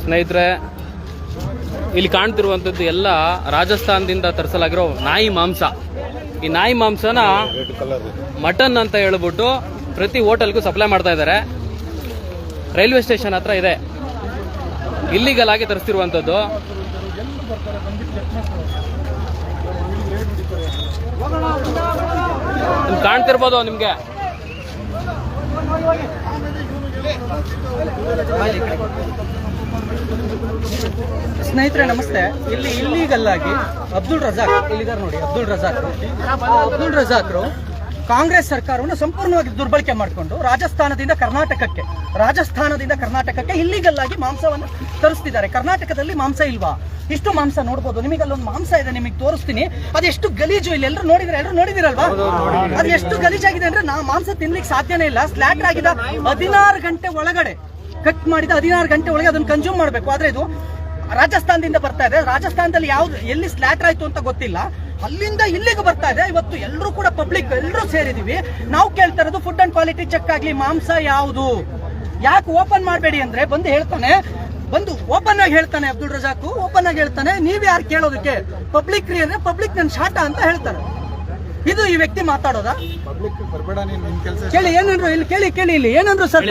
ಸ್ನೇಹಿತರೆ, ಇಲ್ಲಿ ಕಾಣ್ತಿರುವಂಥದ್ದು ಎಲ್ಲ ರಾಜಸ್ಥಾನದಿಂದ ತರಿಸಲಾಗಿರೋ ನಾಯಿ ಮಾಂಸ. ಈ ನಾಯಿ ಮಾಂಸನ ಮಟನ್ ಅಂತ ಹೇಳ್ಬಿಟ್ಟು ಪ್ರತಿ ಹೋಟೆಲ್ಗೂ ಸಪ್ಲೈ ಮಾಡ್ತಾ ಇದ್ದಾರೆ. ರೈಲ್ವೆ ಸ್ಟೇಷನ್ ಹತ್ರ ಇದೆ, ಇಲ್ಲಿಗಲ್ ಆಗಿ ತರಿಸ್ತಿರುವಂಥದ್ದು. ಕಾಣ್ತಿರ್ಬೋದು ನಿಮ್ಗೆ. ಸ್ನೇಹಿತರೆ ನಮಸ್ತೆ. ಇಲ್ಲಿ ಇಲ್ಲಿಗಲ್ ಆಗಿ ಅಬ್ದುಲ್ ರಜಾಕ್ ಇಲ್ಲಿದ್ದಾರೆ ನೋಡಿ. ಅಬ್ದುಲ್ ರಜಾಕ್ರು ಕಾಂಗ್ರೆಸ್ ಸರ್ಕಾರವನ್ನು ಸಂಪೂರ್ಣವಾಗಿ ದುರ್ಬಳಕೆ ಮಾಡಿಕೊಂಡು ರಾಜಸ್ಥಾನದಿಂದ ಕರ್ನಾಟಕಕ್ಕೆ ಇಲ್ಲಿಗಲ್ ಆಗಿ ಮಾಂಸವನ್ನು ತರಿಸ್ತಿದ್ದಾರೆ. ಕರ್ನಾಟಕದಲ್ಲಿ ಮಾಂಸ ಇಲ್ವಾ? ಇಷ್ಟು ಮಾಂಸ ನೋಡ್ಬೋದು. ನಿಮಗೆ ಅಲ್ಲೊಂದು ಮಾಂಸ ಇದೆ, ನಿಮಗೆ ತೋರಿಸ್ತೀನಿ. ಅದೆಷ್ಟು ಗಲೀಜು. ಇಲ್ಲಿ ಎಲ್ಲರೂ ನೋಡಿದಿರಲ್ವಾ? ಅದು ಎಷ್ಟು ಗಲೀಜಾಗಿದೆ ಅಂದ್ರೆ ಮಾಂಸ ತಿನ್ಲಿಕ್ಕೆ ಸಾಧ್ಯನೇ ಇಲ್ಲ. ಸ್ಲಾಟರ್ ಆಗಿದ 16 ಗಂಟೆ ಒಳಗಡೆ ಕಟ್ ಮಾಡಿದ 16 ಗಂಟೆ ಒಳಗೆ ಅದನ್ನು ಕನ್ಸ್ಯೂಮ್ ಮಾಡಬೇಕು. ಆದ್ರೆ ಇದು ರಾಜಸ್ಥಾನದಿಂದ ಬರ್ತಾ ಇದೆ. ರಾಜಸ್ಥಾನದಲ್ಲಿ ಎಲ್ಲಿ ಸ್ಲಾಟರ್ ಆಯ್ತು ಅಂತ ಗೊತ್ತಿಲ್ಲ, ಅಲ್ಲಿಂದ ಇಲ್ಲಿಗೆ ಬರ್ತಾ ಇದೆ. ಇವತ್ತು ಎಲ್ಲರೂ ಕೂಡ ಪಬ್ಲಿಕ್ ಎಲ್ಲರೂ ಸೇರಿದೀವಿ. ನಾವು ಕೇಳ್ತಾ ಇರೋದು ಫುಡ್ ಅಂಡ್ ಕ್ವಾಲಿಟಿ ಚೆಕ್ ಆಗ್ಲಿ. ಮಾಂಸ ಯಾವುದು? ಯಾಕೆ ಓಪನ್ ಮಾಡಬೇಡಿ ಅಂದ್ರೆ ಬಂದು ಓಪನ್ ಆಗಿ ಹೇಳ್ತಾನೆ ಅಬ್ದುಲ್ ರಜಾಕ್. ಓಪನ್ ಆಗಿ ಹೇಳ್ತಾನೆ, ನೀವ್ ಯಾರು ಕೇಳೋದಕ್ಕೆ? ಪಬ್ಲಿಕ್ ರೀ ಅಂದ್ರೆ ಪಬ್ಲಿಕ್ ನನ್ ಶಾಟ ಅಂತ ಹೇಳ್ತಾರೆ. ಇದು ಈ ವ್ಯಕ್ತಿ ಮಾತಾಡೋದಾ? ಕೇಳಿ ಏನಂದ್ರು ಇಲ್ಲಿ, ಕೇಳಿ ಇಲ್ಲಿ ಏನಂದ್ರು ಸರ್?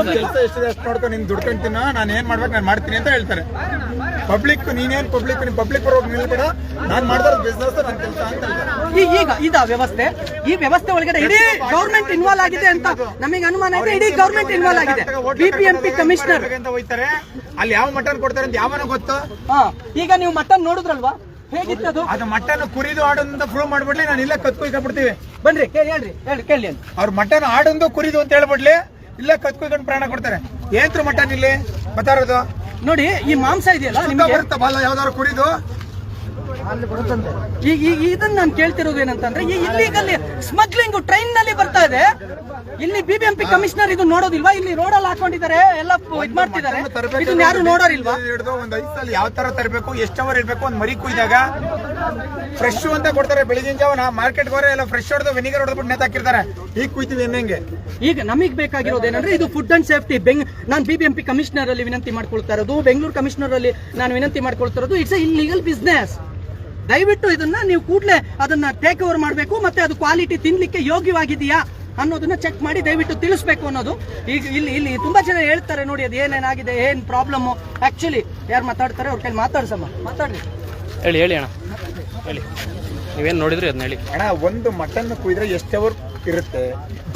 ನೋಡ್ಕೊಂಡು ನೀನ್ ದುಡ್ಕೊಂತೀನ, ನಾನು ಏನ್ ಮಾಡ್ಬೇಕು ನಾನು ಮಾಡ್ತೀನಿ ಅಂತ ಹೇಳ್ತಾರೆ. ಪಬ್ಲಿಕ್ ನೀನೇನ್ ಪಬ್ಲಿಕ್ ಪರವಾಗಿ ನಿಲ್ಬೇಡ, ನಾನ್ ಮಾಡಿದ ಬಿಸ್ನೆಸ್ ನನ್ನ ಕೆಲಸ ಅಂತ ಹೇಳ್ತಾರೆ. ಈಗ ಇದ ವ್ಯವಸ್ಥೆ, ಈ ವ್ಯವಸ್ಥೆ ಒಳಗಡೆ ಇಡೀ ಗವರ್ಮೆಂಟ್ ಇನ್ವಾಲ್ವ್ ಆಗಿದೆ ಅಂತ ನಮಗೆ ಅನುಮಾನ ಇದೆ. ಇಡೀ ಗವರ್ಮೆಂಟ್ ಇನ್ವಾಲ್ವ್ ಆಗಿದೆ. ಬಿಬಿಎಂಪಿ ಕಮಿಷನರ್ ಅಂತ ಹೋಯ್ತಾರೆ. ಅಲ್ಲಿ ಯಾವ ಮಟನ್ ಕೊಡ್ತಾರೆ ಅಂತ ಯಾವನ ಗೊತ್ತು? ಈಗ ನೀವು ಮಟನ್ ನೋಡಿದ್ರಲ್ವಾ, ಹೇಗಿತ್ತದು? ಅದು ಮಟನ್ ಕುರಿದು ಆಡೋದಂತ ಪ್ರೂವ್ ಮಾಡ್ಬಿಡ್ಲಿ, ನಾನು ಇಲ್ಲೇ ಕತ್ಕೊಯ್ಕೊಂಡ್ಬಿಡ್ತೀವಿ. ಬನ್ರಿ ಕೇಳಿ ಅವ್ರ ಮಟನ್ ಆಡೊಂದು ಕುರಿದು ಅಂತ ಹೇಳ್ಬಿಡ್ಲಿ, ಇಲ್ಲೇ ಕತ್ಕೊಯ್ಕೊಂಡು ಪ್ರಾಣ ಕೊಡ್ತಾರೆ. ಏನ್ರು ಮಟನ್ ಇಲ್ಲಿ ಬತ್ತಾರದು ನೋಡಿ. ಈ ಮಾಂಸ ಇದೆಯಲ್ಲ ನಿಮ್ಗೆ ಬರುತ್ತಲ್ಲ ಯಾವ್ದಾದ್ರು ಕುರಿದು, ಈಗ ಇದನ್ನ ನಾನು ಕೇಳ್ತಿರೋದು ಏನಂತಂದ್ರೆ, ಈ ಇಲ್ಲಿಗಲ್ಲಿ ಸ್ಮಗ್ಲಿಂಗ್ ಟ್ರೈನ್ ನಲ್ಲಿ ಬರ್ತಾ ಇದೆ. ಇಲ್ಲಿ ಬಿಬಿಎಂಪಿ ಕಮಿಷನರ್ ಇದು ನೋಡೋದಿಲ್ವಾ? ಇಲ್ಲಿ ರೋಡಲ್ಲಿ ಹಾಕೊಂಡಿದ್ದಾರೆ, ಎಲ್ಲ ಇದ್ ಮಾಡ್ತಿದ್ದಾರೆ. ಇದನ್ನ ಯಾರು ನೋಡೋರಿಲ್ವಾ? ಒಂದ್ 5 ಸಲ ಯಾವ ತರ ತರಬೇಕು, ಎಷ್ಟು ಅವರ್ ಇರ್ಬೇಕು, ಒಂದ್ ಮರಿ ಕುಯ್ದಾಗ ಫ್ರೆಶ್ ಅಂತ ಕೊಡ್ತಾರೆ. ಬೆಳಿಗಿನ ಜಾವ ಮಾರ್ಕೆಟ್ ಹೋದ್ರೆ ಎಲ್ಲ ಫ್ರೆಶ್ ಹೊಡೆದು ವಿನಿಗರ್ ಹೊಡೆದ್ಬಿಟ್ಟು ನೇತಾಕಿರ್ತಾರೆ. ಈಗ ಕುಯ್ತೀವಿ ಹೆಂಗೆ? ಈಗ ನಮಗೆ ಬೇಕಾಗಿರೋದೇನಂದ್ರೆ ಇದು ಫುಡ್ ಅಂಡ್ ಸೇಫ್ಟಿ. ನಾನು ಬಿಬಿಎಂಪಿ ಕಮಿಷನರ್ ಅಲ್ಲಿ ವಿನಂತಿ ಮಾಡ್ಕೊಳ್ತಾ ಇರೋದು, ಬೆಂಗಳೂರು ಕಮಿಷನರ್ ಅಲ್ಲಿ ನಾನು ವಿನಂತಿ ಮಾಡ್ಕೊಳ್ತಾ ಇರೋದು, ಇಟ್ಸ್ ಇಲ್ಲಿಗಲ್ ಬಿಸ್ನೆಸ್. ದಯವಿಟ್ಟು ಇದನ್ನ ನೀವು ಕೂಡಲೇ ಅದನ್ನ ಟೇಕ್ ಓವರ್ ಮಾಡಬೇಕು. ಮತ್ತೆ ಅದು ಕ್ವಾಲಿಟಿ ತಿನ್ಲಿಕ್ಕೆ ಯೋಗ್ಯವಾಗಿದೆಯಾ ಅನ್ನೋದನ್ನ ಚೆಕ್ ಮಾಡಿ ದಯವಿಟ್ಟು ತಿಳಿಸ್ಬೇಕು ಅನ್ನೋದು. ಈಗ ಇಲ್ಲಿ ತುಂಬಾ ಜನ ಹೇಳ್ತಾರೆ ನೋಡಿ, ಅದು ಏನೇನಾಗಿದೆ, ಏನ್ ಪ್ರಾಬ್ಲಮ್. ಆಕ್ಚುಲಿ ಯಾರು ಮಾತಾಡ್ತಾರೆ ಅವ್ರ ಕೈ ಮಾತಾಡ್ರಿ. ಹೇಳಿ ಅಣ್ಣ, ಹೇಳಿ. ನೀವೇನು ನೋಡಿದ್ರಿ ಅದನ್ನ ಹೇಳಿ ಅಣ್ಣ. ಒಂದು ಮಟನ್ ಕುಯ್ದ್ರೆ ಎಷ್ಟು ಅವರ್ ಇರುತ್ತೆ?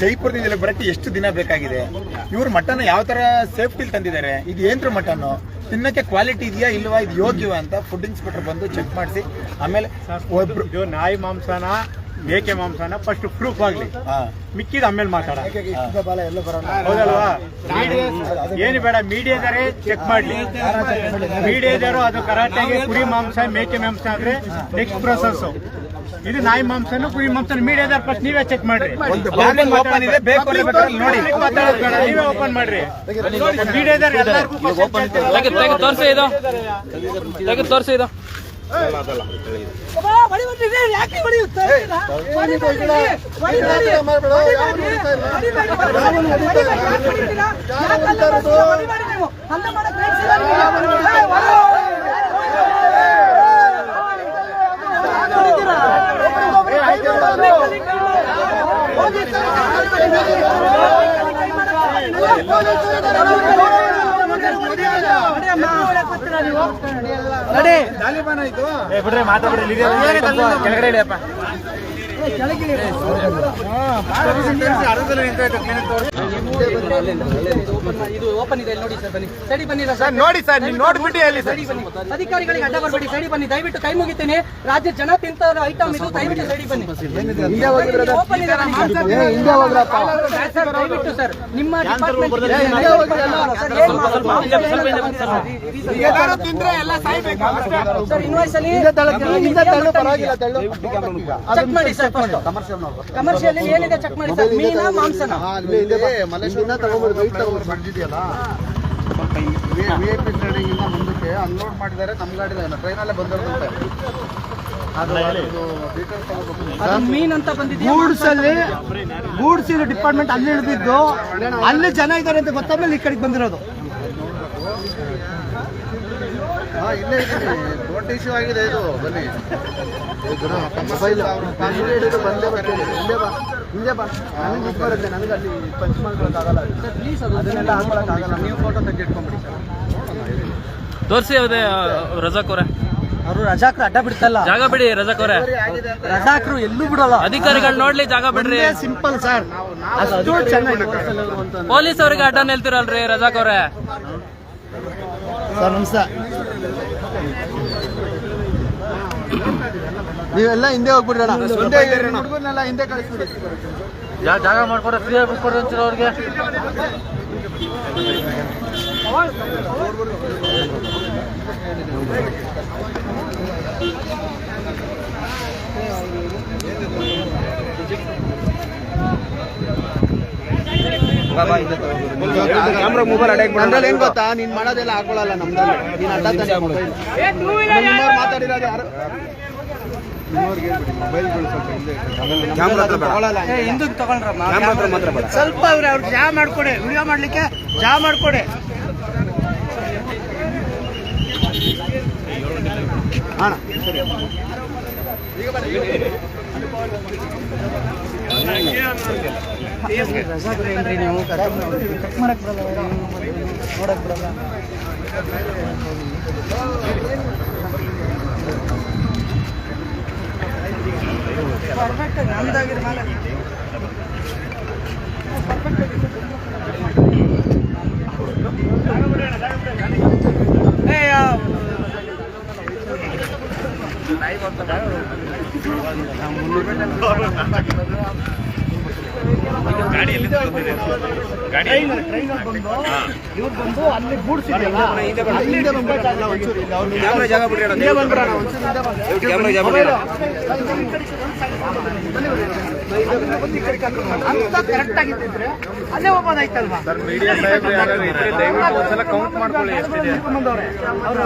ಜೈಪುರದಿಂದ ಇಲ್ಲಿ ಬರಕ್ಕೆ ಎಷ್ಟು ದಿನ ಬೇಕಾಗಿದೆ? ಇವ್ರು ಮಟನ್ ಯಾವ ತರ ಸೇಫ್ಟಿ ತಂದಿದ್ದಾರೆ? ಇದು ಏನ್ರ ಮಟನ್ ತಿನ್ನಕ್ಕೆ ಕ್ವಾಲಿಟಿ ಇದೆಯಾ ಇಲ್ವಾ, ಇದು ಯೋಗ್ಯವಾ ಅಂತ ಫುಡ್ ಇನ್ಸ್ಪೆಕ್ಟರ್ ಬಂದು ಚೆಕ್ ಮಾಡಿಸಿ ಆಮೇಲೆ ಇದು ನಾಯಿ ಮಾಂಸನ ಮೇಕೆ ಮಾಂಸನ ಫಸ್ಟ್ ಪ್ರೂಫ್ ಆಗ್ಲಿ, ಮಿಕ್ಕಿದ ಆಮೇಲೆ ಮಾತಾಡ. ಹೌದಲ್ವಾ? ಏನು ಬೇಡ, ಮೀಡಿಯಾದಾರೆ ಚೆಕ್ ಮಾಡ್ಲಿ. ಮೀಡಿಯಾದಾರು ಅದು ಕರಾಟೆಗೆ ಕುರಿ ಮಾಂಸ ಮೇಕೆ ಮಾಂಸ ಅಂದ್ರೆ ನೆಕ್ಸ್ಟ್ ಪ್ರೊಸೆಸ್. ಇದು ನಾಯಿ ಮಾಂಸನು ಕುರಿ ಮಾಂಸ ಮೀಡಿಯಾದಾರ ಫಸ್ಟ್ ನೀವೇ ಚೆಕ್ ಮಾಡ್ರಿ. ನೀವೇ ಓಪನ್ ಮಾಡ್ರಿ. ಮೀಡಿಯಾದಾರ ಎಲ್ಲರಿಗೂ ತೋರಿಸಿ ಇದು. ಬಿಡ್ರಿ, ಮಾತಾಡ್ರಿ. ಕೆಳಗಡೆ ಇಳಿಯಪ್ಪ. ಇದು ಓಪನ್ ಇದೆ ನೋಡಿ ಸರ್. ಬನ್ನಿ ಸೈಡಿ ಬನ್ನಿ ಸರ್. ನೋಡಿ ಸರ್, ನೀವು ನೋಡ್ಬಿಟ್ಟು ಹೇಳಿ ಸರ್. ಅಧಿಕಾರಿಗಳಿಗೆ ಅಡ್ಡ ಬರಬೇಡಿ, ಸೈಡಿ ಬನ್ನಿ ದಯವಿಟ್ಟು. ಕೈ ಮುಗಿತೀನಿ. ರಾಜ್ಯ ಜನ ತಿಂತ ಐಟಮ್ ಇದು, ದಯವಿಟ್ಟು ಸೈಡಿ ಬನ್ನಿ. ಓಪನ್ ಇದೆ ದಯವಿಟ್ಟು ಸರ್. ನಿಮ್ಮ ಡಿಪಾರ್ಟ್ಮೆಂಟ್ ಸರ್ ಇನ್ವಾಯ್ಸ್ ಅಲ್ಲಿ ಚೆಕ್ ಮಾಡಿ ಸರ್. ಕಮರ್ಷಿಯಲ್ ಏನಿದೆ ಚೆಕ್ ಮಾಡಿ ಸರ್. ಮೀನಾ ಮಾಂಸನ ಮುಂದಕ್ಕೆ ಅನ್ಲೋಡ್ ಮಾಡಿದ್ದಾರೆ. ನಮ್ಮ ಗಾಡಿ ಟ್ರೈನಲ್ಲೇ ಬಂದಿರೋದಂತೆ. ಮೀನ್ ಅಂತ ಬಂದಿದೆ. ಗೂಡ್ಸ್ ಡಿಪಾರ್ಟ್ಮೆಂಟ್ ಅಲ್ಲಿ ಹಿಡಿದಿದ್ದು, ಅಲ್ಲಿ ಜನ ಇದ್ದಾರೆ ಅಂತ ಗೊತ್ತಾದ್ಮೇಲೆ ಈ ಕಡೆಗೆ ಬಂದಿರೋದು. ಇಲ್ಲೇ ಇದ್ದೀನಿ. ದೊಡ್ಡ ಇಶ್ಯೂ ಆಗಿದೆ ಇದು. ಬನ್ನಿ ಮೊಬೈಲ್ ಹಿಡಿದು ಬಂದೇ ಬರ್ತೀನಿ. ಹಿಂದೆ ಬಾ ನನಗೆ ಇದು ಬರುತ್ತೆ. ನನಗೆ ಅಲ್ಲಿ ಪಂಚ್ ಮಾಡ್ಕೊಳಕ್ಕಾಗಲ್ಲ. ಪ್ಲೀಸ್ ಅದನ್ನೆಲ್ಲ ಹಾಕೊಳಕ್ಕಾಗಲ್ಲ. ನೀವು ಫೋಟೋ ತೆಗೆದಿಟ್ಕೊಂಡ್ಬಿಡಿ ಸರ್. ತೋರಿಸಿ ಅದೇ ರಜಾಕ್ ಅವರೇ, ಅವರು ರಜಾಕ್ರು ಅಡ್ಡ ಬಿಡ್ತಲ್ಲ. ಜಾಗ ಬಿಡಿ ರಜಾಕ್ ಅವರೇ. ರಜಾಕ್ರು ಎಲ್ಲೂ ಬಿಡಲ್ಲ. ಅಧಿಕಾರಿಗಳು ನೋಡ್ಲಿ, ಜಾಗ ಬಿಡ್ರಿ. Simple sir. ಅಷ್ಟು ಚೆನ್ನಾಗಿ ಪೊಲೀಸ್ ಅವರಿಗೆ ಅಡ್ಡ ನಿಲ್ತಿರಲ್ರಿ ರಜಾಕ್ ಅವರೇ. ಸರ್ ನಮಸ್ತೆ. ನೀವೆಲ್ಲ ಹಿಂದೆ ಹೋಗ್ಬಿಡ್ರಣ. ಹುಡುಗರನ್ನೆಲ್ಲ ಹಿಂದೆ ಕಳಿಸ್ಬಿಡಿ. ಜಾಗ ಮಾಡ್ಕೊಡ್ರೆ ಫ್ರೀ ಆಗಿ ಬಿಟ್ಕೊಡ್ರಿ ಅಂತೀರ ಅವ್ರಿಗೆ. ನಮ್ದ್ರಲ್ಲಿ ಏನ್ ಗೊತ್ತಾ, ನೀನ್ ಮಾಡೋದೆಲ್ಲ ಹಾಕೊಳ್ಳಲ್ಲ. ನಮ್ದಲ್ಲಿ ನೀನ್ ಅಡ್ಡ ತಾನೆ ಮಾತಾಡಿರೋದು ಯಾರು ಹಿಂದಕ್ಕೆ ತಗೊಂಡ್ರಮ್ಮ. ಸ್ವಲ್ಪ ಅವ್ರು ಜಾ ಮಾಡ್ಕೊಡಿ. ವಿಡಿಯೋ ಮಾಡ್ಲಿಕ್ಕೆ ಜಾ ಮಾಡ್ಕೊಡಿ ಅಣ್ಣ. ರಜಾಕ್ರೇನ್ರಿ ನೀವು? ಕಟ್ ಮಾಡಕ್ ಬರಲ್ಲ, ನೋಡಕ್ ಬರಲ್ಲ. ಪರ್ಫೆಕ್ಟ್ ನಮ್ದಾಗಿರ ಮೇಲೆ ಇವ್ರು ಬಂದು ಅಲ್ಲಿ ಗೂಡ್ಸಿದ್ರಲ್ಲ, ಹಿಂದೆ ಬಂದ್ಬಿಡೋಣ. ಒಂಚೂರು ಇಲ್ಲ, ಅವ್ರು ಜಾಗ ಬಿಡ್ರಿ. ಹಿಂದೆ ಬಂದ್ಬಿಡೋಣ ಒಂಚೂರು. ಅಂತ ಕರೆಕ್ಟ್ ಆಗಿದ್ದಿದ್ರೆ ಅಲ್ಲೇ ಹೋಗೋದಾಯ್ತಲ್ವಾ? ಕೌಂಟ್ ಮಾಡ್ಕೊಳ್ಳಿ. ಅವರು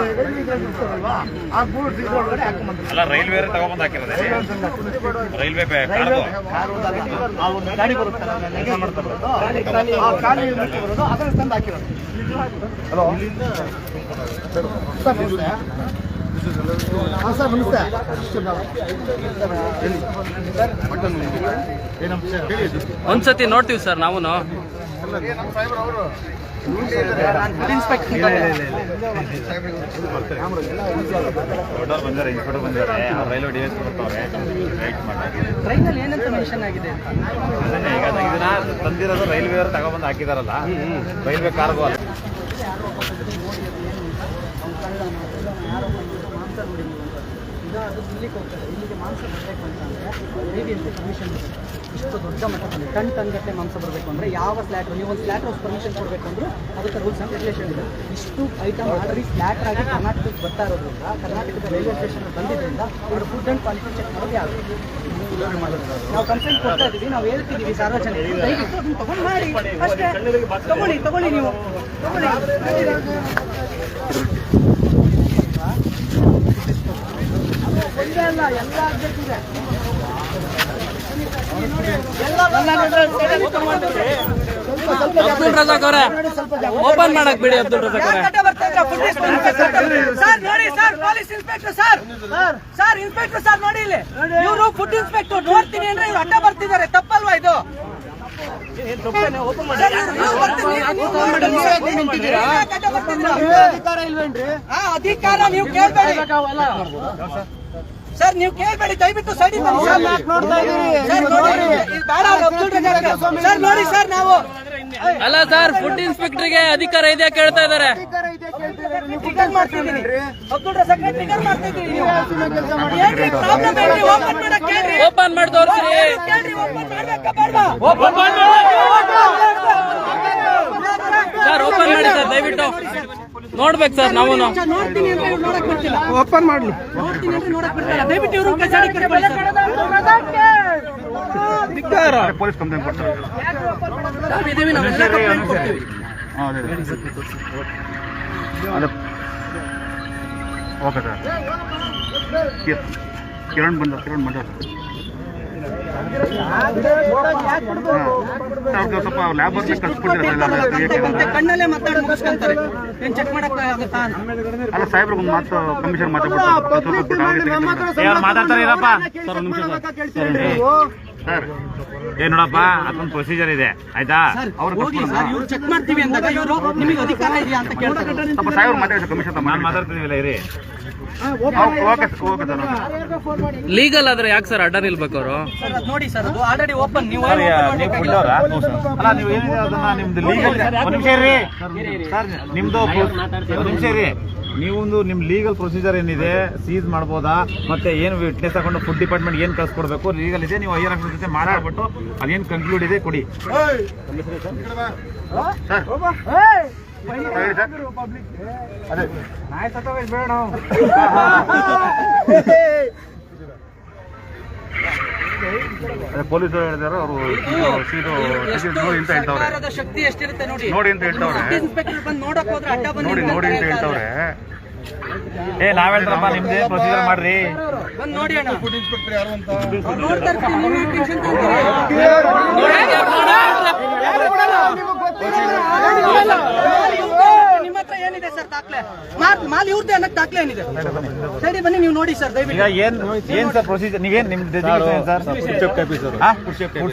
ಆ ಗೂಡ್ಸ್ ಒಳಗಡೆ ಹಾಕೊಂಡ್ಬಂದ್ರು. ರೈಲ್ವೆ ತಗೊಂಡ್ ಹಾಕಿರೋದು. ರೈಲ್ವೆ ಗಾಡಿ ಬರುತ್ತಲ್ಲ, ಆ ಖಾಲಿ ಬರೋದು ಅದನ್ನ ತಂದು ಹಾಕಿರೋದು. ಹಲೋ ಸರ್, ನಮಸ್ತೆ. ಹಾಂ ಸರ್, ನಮಸ್ತೆ. ಒಂದ್ಸತಿ ನೋಡ್ತೀವಿ ಸರ್ ನಾವು. ರೈಲ್ವೆ ಡಿಎಸ್ ಟ್ರೈನಲ್ಲಿ ಏನಂತ ಮೆನ್ಷನ್ ಆಗಿದೆ ಅಂತ ಈಗ ಇದನ್ನ ತಂದಿರೋದು ರೈಲ್ವೆ ಅವರು ತಗೊಬಂದು ಹಾಕಿದಾರಲ್ಲ, ರೈಲ್ವೆ ಕಾರ್ಗೋ ಅಲ್ಲ. ಇಲ್ಲಿಗೆ ಹೋಗ್ತಾರೆ. ಇಲ್ಲಿಗೆ ಮಾಂಸ ಬರಬೇಕು ಅಂತಂದರೆ ಹೇಗೆ ಪರ್ಮಿಷನ್ ಇಷ್ಟು ದೊಡ್ಡ ಮಟ್ಟದಲ್ಲಿ ಟನ್ ಗಟ್ಟಲೆ ಮಾಂಸ ಬರಬೇಕು ಅಂದರೆ ಯಾವ ಸ್ಲ್ಯಾಟ್ರು, ನೀವು ಒಂದು ಸ್ಲ್ಯಾಟ್ರ್ ಪರ್ಮಿಷನ್ ಕೊಡಬೇಕು ಅಂದರೂ ಅದಕ್ಕೆ ರೂಲ್ಸ್ ಆ್ಯಂಡ್ ರೆಗ್ಯುಲೇಷನ್ ಇದೆ. ಇಷ್ಟು ಐಟಮ್ ಆಲ್ರೆಡಿ ಸ್ಲ್ಯಾಟ್ರ್ ಆಗಿ ಕರ್ನಾಟಕಕ್ಕೆ ಬರ್ತಾ ಇರೋದ್ರಿಂದ, ಕರ್ನಾಟಕದ ರೈಲ್ವೆ ಸ್ಟೇಷನ್ ಬಂದಿದ್ದರಿಂದ ಇವರು ಫುಡ್ ಆ್ಯಂಡ್ ಕ್ವಾಲಿಟಿ ಚೆಕ್ ಮಾಡೋದು ಯಾರು? ನಾವು ಕಂಪ್ಲೇಂಟ್ ಕೊಡ್ತಾ ಇದ್ದೀವಿ, ನಾವು ಹೇಳ್ತಿದ್ದೀವಿ ಸಾರ್ವಜನಿಕರು, ದಯವಿಟ್ಟು ಅದನ್ನು ತೊಗೊಂಡು ಮಾಡಿ ಅಷ್ಟೇ. ತಗೊಳ್ಳಿ ನೀವು ತಗೊಳ್ಳಿ. ಒಂದೇ ಅಲ್ಲ, ಎಲ್ಲ ಆಗ್ಬೇಕಿದೆ. ಅಬ್ದುಲ್ ರಜಾಕ್ ಅವರೇ, ಓಪನ್ ಮಾಡಕ್ ಬಿಡಿ. ಅಬ್ದುಲ್ ರಜಾಕ್ ಅವರೇ, ಸರ್ ನೋಡಿ sir, police inspector sir, sir inspector sir ನೋಡಿ, ಇಲ್ಲಿ ಇವರು ಫುಡ್ ಇನ್ಸ್ಪೆಕ್ಟರ್ ನೋಡ್ತೀನಿ ಅಂದ್ರೆ ಇವ್ರು ಅಡ್ಡ ಬರ್ತಿದ್ದಾರೆ. ತಪ್ಪಲ್ವಾ ಇದು? ಅಧಿಕಾರ ಇಲ್ವೇನ್ರಿ? ಅಧಿಕಾರ ನೀವು ಕೇಳ್ಬೇಡಿ ಸರ್, ನೀವು ಕೇಳ್ಬೇಡಿ. ದಯವಿಟ್ಟು ಸೈಡಿ ಬನ್ನಿ ಸರ್. ಸರ್ ನೋಡಿ ಸರ್, ನಾವು ಅಲ್ಲ ಸರ್, ಫುಡ್ ಇನ್ಸ್ಪೆಕ್ಟರ್ಗೆ ಅಧಿಕಾರ ಇದೆಯಾ ಕೇಳ್ತಾ ಇದಾರೆ. ಟ್ರಿಗರ್ ಮಾಡ್ತಿದ್ದೀನಿ, ಅಬ್ದುಲ್ ರಜಾಕ್ ಟ್ರಿಗರ್ ಮಾಡ್ತಿದ್ದೀನಿ. ಏನ್ರಿ ಪ್ರಾಬ್ಲಮ್ ಏನ್ರಿ? ಓಪನ್ ಮಾಡಕ್ಕೆ ಕೇಳ್ರಿ. ಓಪನ್ ಮಾಡಿ ತೋರಿಸ್ರಿ. ಕೇಳ್ರಿ, ಓಪನ್ ಮಾಡ್ಬೇಕಾ ಬೇಡವಾ? ಓಪನ್ ಮಾಡಿ ಸರ್, ಓಪನ್ ಮಾಡಿ ಸರ್, ದಯವಿಟ್ಟು ನೋಡ್ಬೇಕು ಸರ್. ನಾವು ನೋಡ್ತೀನಿ ಅಂತ ಇವ್ರು ನೋಡಕ್ ಬರ್ತಿಲ್ಲ. ಓಪನ್ ಮಾಡ್ಲಿ. ನೋಡ್ತೀನಿ ಅಂತ ನೋಡಕ್ ಬರ್ತಿಲ್ಲ. ದಯವಿಟ್ಟು ಇವರು ಕಚೇರಿ ಕರ್ಕೊಳ್ಳಿ ಸರ್. ಪೊಲೀಸ್ ಕಂಪ್ಲೇಂಟ್ ಕೊಡ್ತಾರೆ. ನಾವಿದ್ದೀವಿ, ನಾವೆಲ್ಲ ಕಂಪ್ಲೇಂಟ್ ಕೊಡ್ತೀವಿ. Okay sir. ಕಿರಣ್ ಬಂದ ಸ್ವಲ್ಪ ಲ್ಯಾಬ್ ಕಳ್ಸ್ಕೊಟ್ಟಿದ್ದಾರೆ. ಕಣ್ಣಲ್ಲೇ ಮಾತಾಡಿ ಮುಗಿಸ್ಕೊಂತಾರೆ. ಏನ್ ಚೆಕ್ ಮಾಡಕ್ ಆಗುತ್ತಾ ಅಂತ. ಅಲ್ಲ ಸಾಹೇಬ್ರಿಗೆ ಒಂದು ಮಾತು ಕಮಿಷನ್ ಮಾತಾಡ್ತಾರೆ ಇರಪ್ಪ ಸರ್. ಏನ್ ನೋಡಪ್ಪ ಅದೊಂದು ಪ್ರೊಸೀಜರ್ ಇದೆ ಆಯ್ತಾ. ಅವ್ರು ಹೋಗಿ ಸರ್ ಇವ್ರು ಚೆಕ್ ಮಾಡ್ತೀವಿ ಅಂದಾಗ ಇವರು ನಿಮಗೆ ಅಧಿಕಾರ ಇದೆಯಾ ಅಂತ ಕೇಳ್ತಾರೆ. ಸ್ವಲ್ಪ ಸಾಹೇಬ್ರು ಮಾತಾಡಿ ಕಮಿಷನ್ ನಾನು ಮಾತಾಡ್ತಿದ್ದೀವಿಲ್ಲ ಇರಿ. Okay sir. ಲೀಗಲ್ ಆದ್ರೆ ಯಾಕೆ ಸರ್ ಅಡ್ಡ ನಿಲ್ಬೇಕು ಅವರು? ಸರ್ ಅದು ನೋಡಿ ಸರ್ ಅದು ಆಲ್ರೆಡಿ ಓಪನ್. ನೀವು ಅಲ್ಲ ನೀವು ಏನಿದೆ ಅದನ್ನ ನಿಮ್ದು ಲೀಗಲ್ ಒಂದು ನಿಮಿಷ ಇರಿ ಸರ್. ನಿಮ್ದು ಒಂದು ನಿಮಿಷ ಇರಿ. ನೀವೊಂದು ನಿಮ್ ಲೀಗಲ್ ಪ್ರೊಸೀಜರ್ ಏನಿದೆ ಸೀಸ್ ಮಾಡ್ಬೋದಾ ಮತ್ತೆ ಏನು ವಿಟ್ನೆಸ್ ತಗೊಂಡು ಫುಡ್ ಡಿಪಾರ್ಟ್ಮೆಂಟ್ ಏನು ಕಳ್ಸ್ಕೊಡ್ಬೇಕು ಲೀಗಲ್ ಇದೆ. ನೀವು ಐಆರ್ ಆಫೀಸರ್ ಜೊತೆ ಮಾತಾಡ್ಬಿಟ್ಟು ಅದೇನು ಕನ್ಕ್ಲೂಡ್ ಇದೆ ಕೊಡಿ ಸರ್. ಅದೇ ಪೊಲೀಸರು ಹೇಳಿದಾರೆ ಅವರು ನೋಡಿ ಅಂತ ಹೇಳ್ತಾವ್ರೆ. ಸರ್ಕಾರದ ಶಕ್ತಿ ಎಷ್ಟಿರುತ್ತೆ ನೋಡಿ. ನೋಡಿ ಅಂತ ಹೇಳ್ತಾವ್ರೆ. ಇನ್ಸ್ಪೆಕ್ಟರ್ ಬಂದು ನೋಡಕ್ ಹೋದ್ರೆ ಅಡ್ಡ ಬಂದು ನೋಡಿ ಅಂತ ಹೇಳ್ತಾವ್ರೆ. ನಾವ್ ಹೇಳ್ತಾರಪ್ಪ ನಿಮ್ದೇ ಪ್ರೊಸೀಜರ್ ಮಾಡ್ರಿ. ಬಂದು ನೋಡಿ ಅಣ್ಣ. ನೋಡ್ತಾ ಇರ್ತೀನಿ, ನೀವು ಟೆನ್ಷನ್ ನಿಮ್ಮ ಹತ್ರ ಏನಿದೆ ಸರ್ ದಾಖಲೆ? ಮಾಲ್ ಇವ್ರದ್ದೇ ಅನ್ನಕ್ ದಾಖಲೆ ಏನಿದೆ? ಸರಿ ಬನ್ನಿ ನೀವು ನೋಡಿ ಸರ್ ದಯವಿಟ್ಟು. ಈಗ ಏನ್ ಸರ್ ಪ್ರೊಸೀಜರ್? ನೀವೇನ್ ನಿಮ್ ಫುಡ್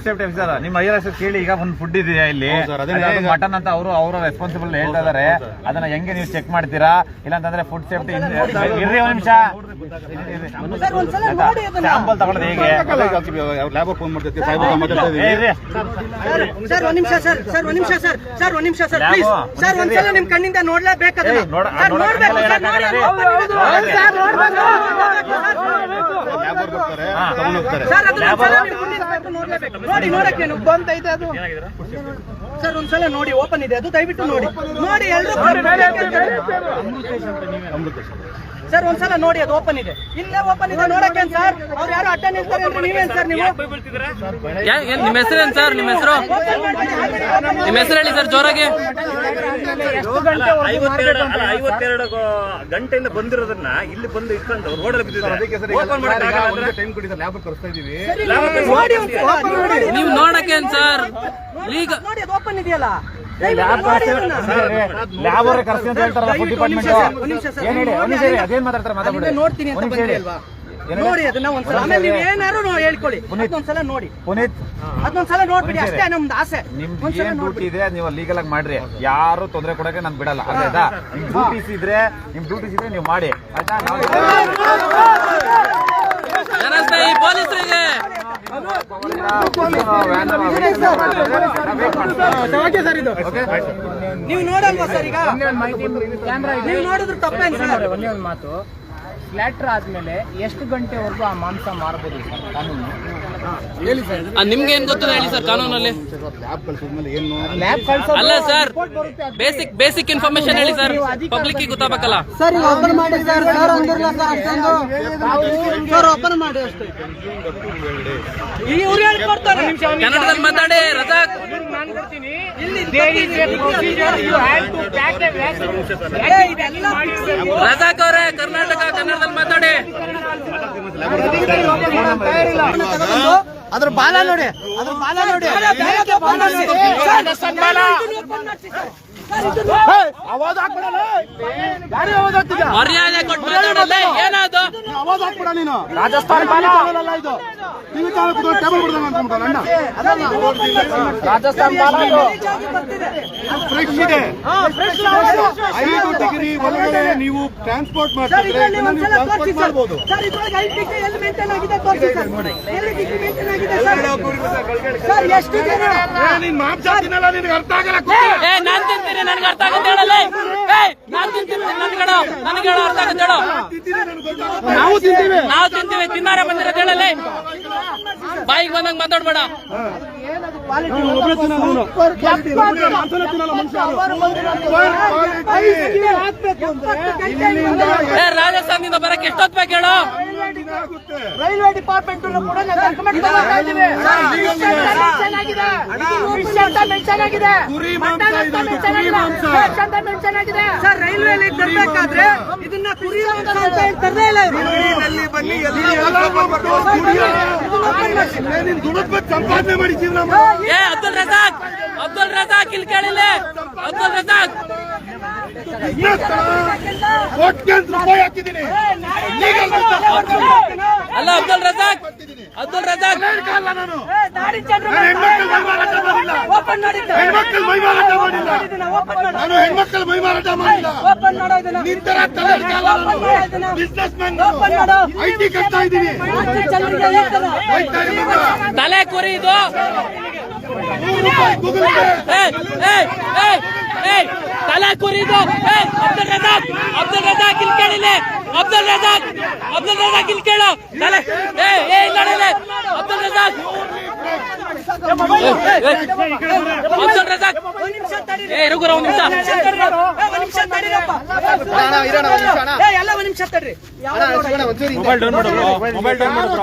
ಸೇಫ್ಟಿ ಆಫೀಸರ್ ನಿಮ್ಮ ಐಆರ್ ಆಫೀಸರ್ ಕೇಳಿ. ಈಗ ಒಂದು ಫುಡ್ ಇದೆಯಾ ಇಲ್ಲಿ ಮಟನ್ ಅಂತ ಅವರ ರೆಸ್ಪಾನ್ಸಿಬಲ್ ಹೇಳ್ತಾ ಇದಾರೆ. ಅದನ್ನ ಹೆಂಗೆ ನೀವು ಚೆಕ್ ಮಾಡ್ತೀರಾ? ಇಲ್ಲ ಅಂತಂದ್ರೆ ಫುಡ್ ಸೇಫ್ಟಿ ಇರ್ರಿ ಒಂದ್ ನಿಮಿಷ ಸರ್ ಒಂದ್ಸಲ ನೋಡಿ ಅದನ್ನ. ಸ್ಯಾಂಪಲ್ ತಗೊಳ್ಳೋದು ಹೇಗೆ? ಸರ್ ಒಂದ್ ನಿಮಿಷ ಸರ್. ಸರ್ ಒಂದ್ ನಿಮಿಷ ಸರ್. ಸರ್ ಒಂದ್ ನಿಮಿಷ ಸರ್ ಪ್ಲೀಸ್. ಸರ್ ಒಂದ್ಸಲ ನಿಮ್ ಕಣ್ಣಿಂದ ನೋಡ್ಲೇಬೇಕು ಅದನ್ನ. ಸರ್ ನೋಡ್ಬೇಕು ಸರ್. ಸರ್ ಅದನ್ನ ಒಂದ್ಸಲ ನೀವು ಗುರುತಿಸ್ಬೇಕು, ನೋಡ್ಲೇಬೇಕು. ನೋಡಿ ನೋಡಕ್ಕೇನು ಬಂದ್ ಐತೆ ಅದು. ಸರ್ ಒಂದ್ಸಲ ನೋಡಿ ಓಪನ್ ಇದೆ ಅದು, ದಯವಿಟ್ಟು ನೋಡಿ. ನೋಡಿ ಎಲ್ರು ಸರ್ ಒಂದ್ಸಲ ನೋಡಿ ಅದು ಓಪನ್ ಇದೆ. ಇಲ್ಲೇ ಓಪನ್ ಇದೆ ನೋಡಕ್ಕೆ ಸರ್. ಅವ್ರು ಯಾರು ಅಡ್ಡ ನಿಲ್ತಾರೆ ಅಂದ್ರೆ ನೀವೇನ್ ಸರ್ ನೀವು? ನಿಮ್ಮ ಹೆಸರೇನ್ ಸರ್? ನಿಮ್ಮ ಹೆಸರು ಹೇಳಿ ಸರ್ ಜೋರಾಗಿ. 52 ಗಂಟೆಯಿಂದ ಬಂದಿರೋದನ್ನ ಇಲ್ಲಿ ಬಂದು ಇಟ್ಕೊಂಡು ರೋಡಲ್ಲಿ ನೀವು ನೋಡಕ್ಕೆ ಸರ್ ಈಗ ನೋಡಿ ಅದು ಓಪನ್ ಇದೆಯಲ್ಲ. ಲ್ಯಾಬ್ ಕರ್ಸಿ ಅಂತ ಹೇಳ್ತಾರಲ್ಲ ಫುಡ್ ಡಿಪಾರ್ಟ್ಮೆಂಟ್. ಏನ್ ಹೇಳಿ ಅದೇನ್ ಮಾತಾಡ್ತಾರೆ ಮಾತಾಡ್ಬಿಡಿ. ನೋಡ್ತೀನಿ ಅಂತ ಬಂದ್ರಿ ಅಲ್ವಾ? ನೋಡಿ ಅದನ್ನ ಒಂದ್ಸಲ. ಆಮೇಲೆ ನೀವು ಏನಾರು ಹೇಳ್ಕೊಳ್ಳಿ. ಅದನ್ನೊಂದ್ಸಲ ನೋಡಿ. ಪುನೀತ್ ಅದನ್ನೊಂದ್ಸಲ ನೋಡ್ಬಿಡಿ ಅಷ್ಟೇ ನಮ್ದು ಆಸೆ. ನಿಮ್ದು ಏನ್ ಡ್ಯೂಟಿ ಇದೆ ನೀವು ಲೀಗಲ್ ಆಗಿ ಮಾಡ್ರಿ. ಯಾರು ತೊಂದರೆ ಕೊಡಕ್ಕೆ ನಾನು ಬಿಡಲ್ಲ. ಆಯ್ತಾ? ನಿಮ್ ಡ್ಯೂಟೀಸ್ ಇದ್ರೆ ನೀವು ಮಾಡಿ ಆಯ್ತಾ. ಜನಸ್ನೇಹಿ ಪೊಲೀಸರಿಗೆ ನೀವು ನೋಡಲ್ವಾ ಸರ್? ಈಗ ನೀವು ನೋಡಿದ್ರೆ ತಪ್ಪೇನು ಸರ್? ಒಂದೇ ಒಂದು ಮಾತು, ಸ್ಲ್ಯಾಟರ್ ಆದ್ಮೇಲೆ ಎಷ್ಟು ಗಂಟೆವರೆಗೂ ಆ ಮಾಂಸ ಮಾರಬಹುದು ಸರ್ ಕಾನೂನು? ಹೇಳಿ ಸರ್. ನಿಮ್ಗೆ ಏನ್ ಗೊತ್ತಿದೆ ಹೇಳಿ ಸರ್ ಕಾನೂನಲ್ಲಿ? ಲ್ಯಾಬ್ ಕಳ್ಸೋದು ಅಲ್ಲ ಸರ್, ಬೇಸಿಕ್ ಇನ್ಫಾರ್ಮೇಶನ್ ಹೇಳಿ ಸರ್, ಪಬ್ಲಿಕ್ ಗೊತ್ತಾಗಬೇಕಲ್ಲ. ಸರ್ ಓಪನ್ ಮಾಡಿ ಸರ್. ಸರ್ ಅಂದಿರಲ್ಲ ಸರ್ ಅಷ್ಟೊಂದು. ಸರ್ ಓಪನ್ ಮಾಡಿ ಅಷ್ಟೇ. ಇವ್ರು ಹೇಳ್ಕೊಡ್ತಾರೆ. ಕನ್ನಡದಲ್ಲಿ ಮಾತಾಡಿ ರಜಾಕ್. ರಜಾಕ್ ಅವರೇ ಕರ್ನಾಟಕ ಕನ್ನಡದಲ್ಲಿ ಮಾತಾಡಿ. ಅದ್ರ ಬಾಲ ನೋಡಿ, ಮರ್ಯಾದೆ ಕೊಟ್ಟು ಮಾತಾಡಲ್ಲ. ಏನದು ಅವಾಜ್ ಹಾಕ್ಬಿಡ ನೀನು. ರಾಜಸ್ಥಾನ್ ಬಾಲ ಇದು ಟಿವಿ ಚಾನಲ್ ಟೇಬಲ್ ಬಿಡ್ದಂಗ ಅನ್ಕೊಂಡ್ಬಿಟ್ಟಲ್ಲ. ರಾಜಸ್ಥಾನ್ ಬಾಲ ಫ್ರೆಶ್ ಇದೆ. 5 ಡಿಗ್ರಿ ಒಳಗಡೆ ನೀವು ಟ್ರಾನ್ಸ್ಪೋರ್ಟ್ ಮಾಡ್ತಿದ್ರೆ ಟ್ರಾನ್ಸ್ಪೋರ್ಟ್ ಮಾಡಬಹುದು. ಸರ್ ಇದ್ರೊಳಗೆ 5 ಡಿಗ್ರಿ ಎಲ್ಲಿ ಮೇಂಟೈನ್ ಆಗಿದೆ ತೋರಿಸಿ ಸರ್. ಎಲ್ಲಿ ಡಿಗ್ರಿ ಮೇಂಟೈನ್ ಆಗಿದೆ ಸರ್? ಸರ್ ಎಷ್ಟು ಜನ ನೀನ್ ಮಾಂಸ ತಿನ್ನಲ್ಲ, ನಿನಗೆ ಅರ್ಥ ಆಗಲ್ಲ. ನಾನ್ ತಿಂತೀನಿ, ನನ್ಗೆ ಅರ್ಥ ಆಗುತ್ತೆ ಹೇಳಲ್ಲ. ನಾನ್ ತಿಂತೀನಿ, ನನಗೆ ಹೇಳೋ ಅರ್ಥ ಆಗುತ್ತೆ ಹೇಳೋ. ನಾವು ತಿಂತೀವಿ. ನಾವು ತಿಂತೀವಿ, ತಿನ್ನಾರ ಬಂದಿರೋದು ಹೇಳಲ್ಲ. ಬಾಯಿಗೆ ಬಂದಂಗ್ ಮಾತಾಡ್ಬೇಡ. ಒಬ್ಬರೇ ತಿನ್ನಲ್ಲ ಅವನು. ಮಾಂಸನೇ ತಿನ್ನಲ್ಲ ಮನುಷ್ಯ. ರಾಜಸ್ಥಾನದಿಂದ ಬರಕ್ಕೆ ಎಷ್ಟೊತ್ತು ಬೇಕು ಹೇಳೋ? ರೈಲ್ವೆ ಡಿಪಾರ್ಟ್ಮೆಂಟ್ ಕೂಡ ರೆಕಮೆಂಡ್ ಮಾಡ್ತಾ ಇದ್ದೀವಿ. ಫಿಶ್ ಅಂತ ಮೆನ್ಷನ್ ಆಗಿದೆ, ಮಟನ್ ಅಂತ ಮೆನ್ಷನ್ ಆಗಿದೆ, ಫಿಶ್ ಅಂತ ಮೆನ್ಷನ್ ಆಗಿದೆ. ಸರ್ ರೈಲ್ವೆ ತರಬೇಕಾದ್ರೆ ಇದನ್ನ ಕುರಿ ಮಾಂಸ ಅಂತ ಹೇಳಿ ತರದೇ ಇಲ್ಲ ಇವರು. ಸಂಪಾದನೆ ಮಾಡಿ ಜೀವನ ಏ ಅಬ್ದುಲ್ ರಜಾಕ್ ಇಲ್ಲಿ ಕೇಳಿಲ್ಲ. ಅಬ್ದುಲ್ ರಜಾಕ್ ಕೋಟ್ಯಾಂತರ ರೂಪಾಯಿ ಹಾಕಿದ್ದೀನಿ. ಅಲ್ಲ ಅಬ್ದುಲ್ ರಜಾಕ್ ನಾನು ಹೆಣ್ಮಕ್ಳು ಮೈ ಮಾರಾಟ ಮಾಡಿಲ್ಲ. ನಾನು ಹೆಣ್ಮಕ್ಳ ಮೈ ಮಾರಾಟ ಮಾಡಿಲ್ಲ. ನಿಂತರ ಬಿಸ್ನೆಸ್ ಮ್ಯಾನ್ ಐಟಿ ಕಟ್ತಾ ಇದ್ದೀನಿ. ತಲೆ ಕುರಿ ಇದು. ಗೂಗಲ್ ಪೇ ತಲೆ ಕುರಿದು. ಅಬ್ದುಲ್ ರಜಾಕ್ ಇಲ್ಲಿ ಕೇಳಿಲ್ಲ. ಅಬ್ದುಲ್ ರಜಾಕ್ ಇಲ್ಲಿ ಕೇಳು. ತಲೆ ಅಬ್ದುಲ್ ರಜಾಕ್ ರಘುರ ಒಂದು ನಿಮಿಷ. ಎಲ್ಲ ಒಂದ್ ನಿಮಿಷ ತಡ್ರಿ. ಮೊಬೈಲ್ ಡೌನ್ ಮಾಡು.